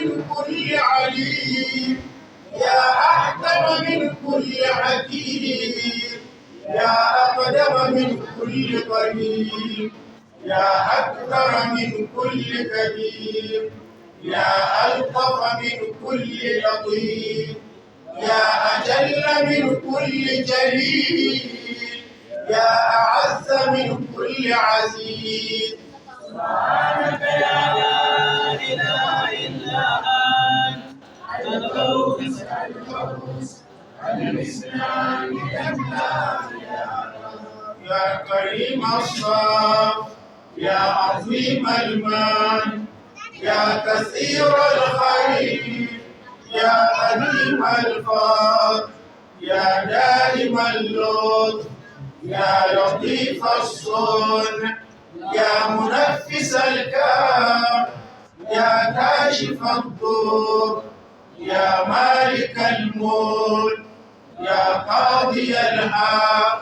من كل عليم، يا أحكم من كل حكيم، يا أقدم من كل قديم، يا أكثر من كل كبير، يا ألطف من كل لطيف، يا أجل من كل جليل، يا أعز من كل عزيز. سبحانك يا لا إله إلا أنت الغوث الإسلام يا كريم الصف، يا عظيم المن، يا كثير الخير، يا أليم الفضل، يا دائم اللطف، يا لطيف الصنع، يا منفس الكرب، يا كاشف الضر، يا مالك الملك، يا قاضي الحق.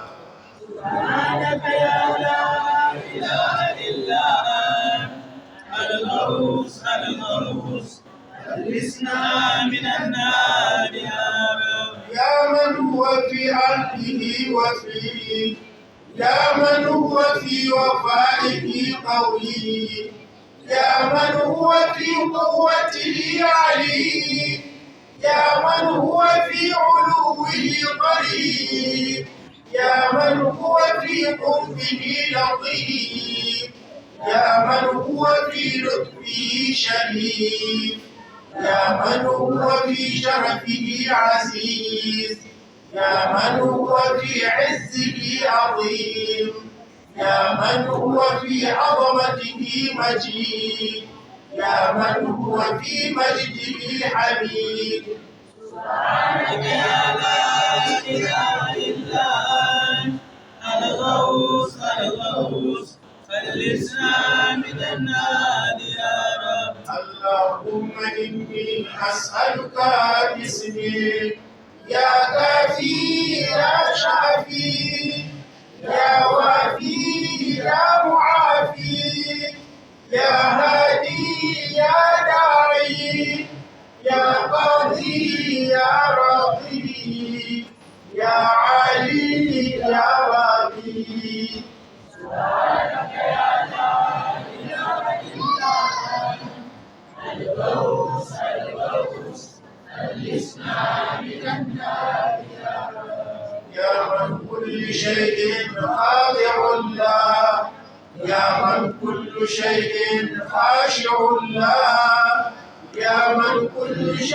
سبحانك يا لا إله إلا أنت الغوث الإسلام من النار يا رب. يا من هو في عهده وفيه، يا من هو في وفائه قوي، يا من هو في قوته علي، يا من هو في علوه قريب، يا من هو في قربه لطيف، يا من هو في لطفه شريف، يا من هو في شرفه عزيز، يا من هو في عزه عظيم، يا من هو في عظمته مجيد، يا من هو في مجده حميد. سبحانك يا لا إله إلا أنت الغوث الإسلام من النار يا رب. اللهم إني أسألك باسمك يا كافي يا شافي، يا وافي يا معافي، يا هادي يا داعي، يا قاضي يا راضي، يا عالي يا واقي. سبحانك يا لا إله إلا أنت الغوث الإسلام من النار يا رب. يا من كل شيء خاضع له، يا من كل شيء خاشع له، يا من كل شيء